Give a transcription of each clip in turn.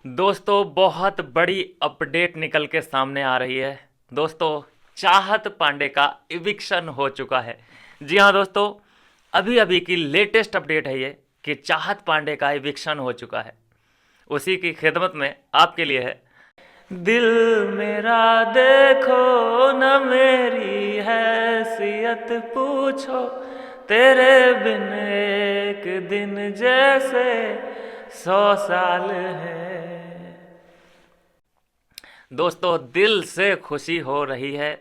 दोस्तों बहुत बड़ी अपडेट निकल के सामने आ रही है। दोस्तों, चाहत पांडे का इविक्शन हो चुका है। जी हाँ दोस्तों, अभी अभी की लेटेस्ट अपडेट है ये कि चाहत पांडे का इविक्शन हो चुका है। उसी की खिदमत में आपके लिए है। दिल मेरा देखो न मेरी हैसियत पूछो, तेरे बिन एक दिन जैसे 100 साल है। दोस्तों, दिल से खुशी हो रही है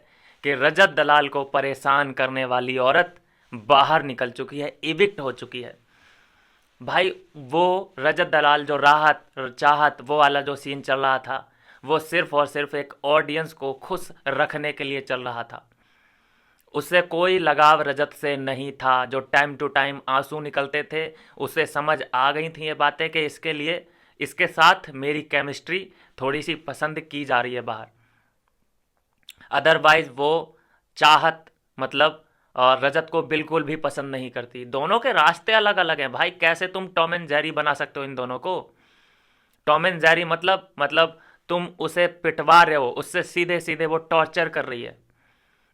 कि रजत दलाल को परेशान करने वाली औरत बाहर निकल चुकी है, इविक्ट हो चुकी है। भाई, वो रजत दलाल जो राहत चाहत वो वाला जो सीन चल रहा था, वो सिर्फ और सिर्फ एक ऑडियंस को खुश रखने के लिए चल रहा था। उससे कोई लगाव रजत से नहीं था। जो टाइम टू टाइम आंसू निकलते थे, उसे समझ आ गई थी ये बातें कि इसके लिए इसके साथ मेरी केमिस्ट्री थोड़ी सी पसंद की जा रही है बाहर। अदरवाइज वो चाहत मतलब रजत को बिल्कुल भी पसंद नहीं करती। दोनों के रास्ते अलग अलग हैं भाई। कैसे तुम टॉम एंड जेरी बना सकते हो इन दोनों को? टॉम एंड जेरी मतलब तुम उसे पिटवा रहे हो, उससे सीधे सीधे वो टॉर्चर कर रही है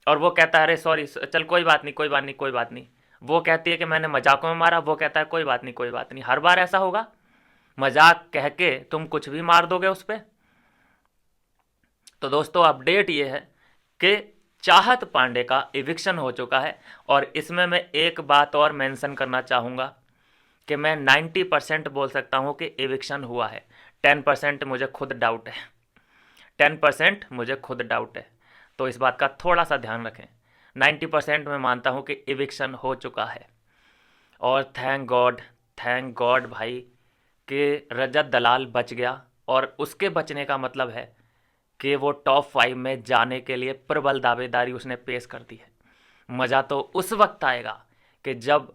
और वो कहता है अरे सॉरी, चल कोई बात नहीं, कोई बात नहीं, कोई बात नहीं। वो कहती है कि मैंने मजाकों में मारा, वो कहता है कोई बात नहीं, कोई बात नहीं। हर बार ऐसा होगा? मजाक कह के तुम कुछ भी मार दोगे उस पर? तो दोस्तों, अपडेट ये है कि चाहत पांडे का इविक्शन हो चुका है। और इसमें मैं एक बात और मेंशन करना चाहूँगा कि मैं 90% बोल सकता हूँ कि इविक्शन हुआ है। 10% मुझे खुद डाउट है। 10% मुझे खुद डाउट है। तो इस बात का थोड़ा सा ध्यान रखें। 90% मैं मानता हूँ कि इविक्शन हो चुका है। और थैंक गॉड भाई कि रजत दलाल बच गया। और उसके बचने का मतलब है कि वो टॉप 5 में जाने के लिए प्रबल दावेदारी उसने पेश कर दी है। मज़ा तो उस वक्त आएगा कि जब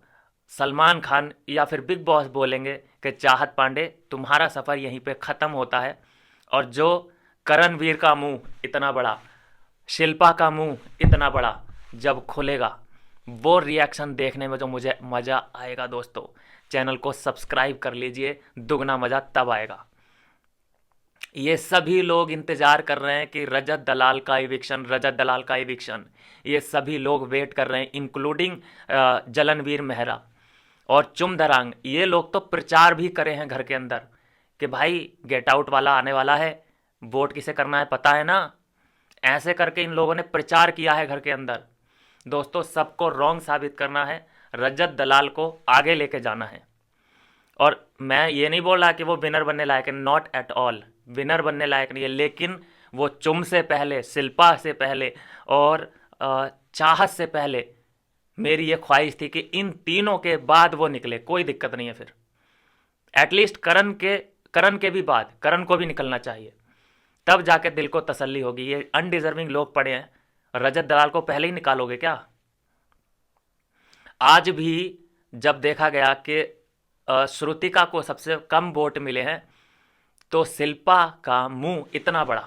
सलमान खान या फिर बिग बॉस बोलेंगे कि चाहत पांडे तुम्हारा सफ़र यहीं पे ख़त्म होता है। और जो करणवीर का मुंह इतना बड़ा, शिल्पा का मुंह इतना बड़ा जब खुलेगा, वो रिएक्शन देखने में जो मुझे मज़ा आएगा दोस्तों। चैनल को सब्सक्राइब कर लीजिए, दुगना मज़ा तब आएगा। ये सभी लोग इंतजार कर रहे हैं कि रजत दलाल का इविक्शन, रजत दलाल का इविक्शन। ये सभी लोग वेट कर रहे हैं, इंक्लूडिंग जलनवीर मेहरा और चुम दरांग। ये लोग तो प्रचार भी करे हैं घर के अंदर कि भाई गेट आउट वाला आने वाला है, वोट किसे करना है पता है ना। ऐसे करके इन लोगों ने प्रचार किया है घर के अंदर। दोस्तों, सबको रॉन्ग साबित करना है, रजत दलाल को आगे लेके जाना है। और मैं ये नहीं बोल रहा कि वो विनर बनने लायक है, नॉट एट ऑल। विनर बनने लायक नहीं है, लेकिन वो चुम से पहले, शिल्पा से पहले और चाहत से पहले मेरी ये ख्वाहिश थी कि इन तीनों के बाद वो निकले। कोई दिक्कत नहीं है फिर, एटलीस्ट करण के भी बाद करण को भी निकलना चाहिए। तब जाके दिल को तसल्ली होगी। ये अनडिजर्विंग लोग पड़े हैं, रजत दलाल को पहले ही निकालोगे क्या? आज भी जब देखा गया कि श्रुतिका को सबसे कम वोट मिले हैं, तो शिल्पा का मुंह इतना बड़ा,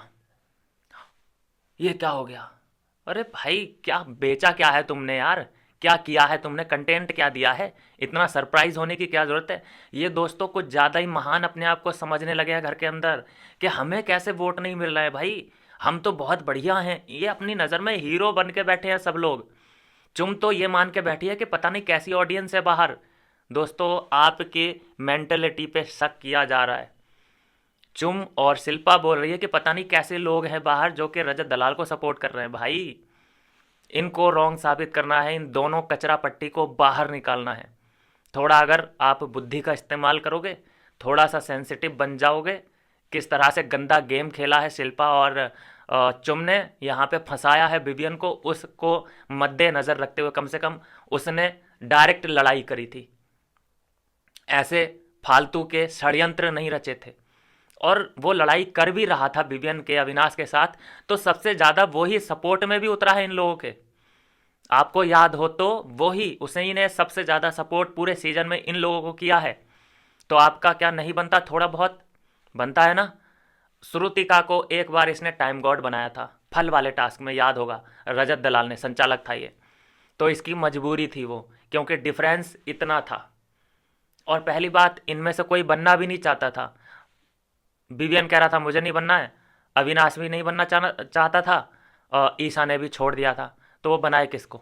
ये क्या हो गया? अरे भाई, क्या बेचा क्या है तुमने यार? क्या किया है तुमने? कंटेंट क्या दिया है? इतना सरप्राइज होने की क्या ज़रूरत है? ये दोस्तों कुछ ज़्यादा ही महान अपने आप को समझने लगे हैं घर के अंदर कि हमें कैसे वोट नहीं मिल रहा है भाई, हम तो बहुत बढ़िया हैं। ये अपनी नज़र में हीरो बन के बैठे हैं सब लोग। चुम तो ये मान के बैठी है कि पता नहीं कैसी ऑडियंस है बाहर। दोस्तों, आपकी मेंटलिटी पे शक किया जा रहा है। चुम और शिल्पा बोल रही है कि पता नहीं कैसे लोग हैं बाहर जो कि रजत दलाल को सपोर्ट कर रहे हैं। भाई, इनको रॉन्ग साबित करना है, इन दोनों कचरा पट्टी को बाहर निकालना है। थोड़ा अगर आप बुद्धि का इस्तेमाल करोगे, थोड़ा सा सेंसिटिव बन जाओगे। किस तरह से गंदा गेम खेला है शिल्पा और चुम ने, यहाँ पे फंसाया है विवियन को, उसको मद्देनज़र रखते हुए कम से कम उसने डायरेक्ट लड़ाई करी थी। ऐसे फालतू के षड्यंत्र नहीं रचे थे। और वो लड़ाई कर भी रहा था विवियन के, अविनाश के साथ, तो सबसे ज़्यादा वो ही सपोर्ट में भी उतरा है इन लोगों के। आपको याद हो तो वो ही, उसे ने सबसे ज़्यादा सपोर्ट पूरे सीजन में इन लोगों को किया है। तो आपका क्या नहीं बनता? थोड़ा बहुत बनता है ना। श्रुतिका को एक बार इसने टाइम गॉड बनाया था फल वाले टास्क में, याद होगा। रजत दलाल ने, संचालक था ये, तो इसकी मजबूरी थी वो, क्योंकि डिफरेंस इतना था। और पहली बात, इनमें से कोई बनना भी नहीं चाहता था। विवियन कह रहा था मुझे नहीं बनना है, अविनाश भी नहीं बनना चाहता था, और ईशा ने भी छोड़ दिया था, तो वो बनाए किसको?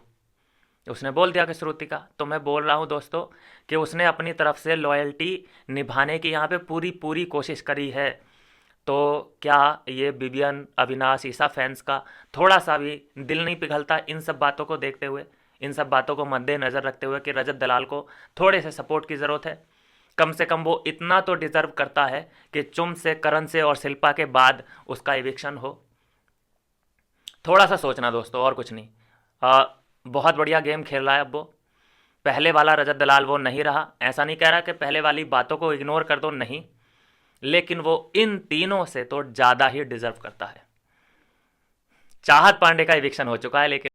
उसने बोल दिया कि श्रुतिका। तो मैं बोल रहा हूँ दोस्तों कि उसने अपनी तरफ से लॉयल्टी निभाने की यहाँ पे पूरी पूरी कोशिश करी है। तो क्या ये विवियन, अविनाश, ईशा फैंस का थोड़ा सा भी दिल नहीं पिघलता इन सब बातों को देखते हुए, इन सब बातों को मद्देनज़र रखते हुए कि रजत दलाल को थोड़े से सपोर्ट की ज़रूरत है? कम से कम वो इतना तो डिज़र्व करता है कि चुम से, करण से और शिल्पा के बाद उसका इविक्शन हो। थोड़ा सा सोचना दोस्तों, और कुछ नहीं। बहुत बढ़िया गेम खेल रहा है अब वो। पहले वाला रजत दलाल वो नहीं रहा। ऐसा नहीं कह रहा कि पहले वाली बातों को इग्नोर कर दो, नहीं, लेकिन वो इन तीनों से तो ज़्यादा ही डिजर्व करता है। चाहत पांडे का इविक्शन हो चुका है, लेकिन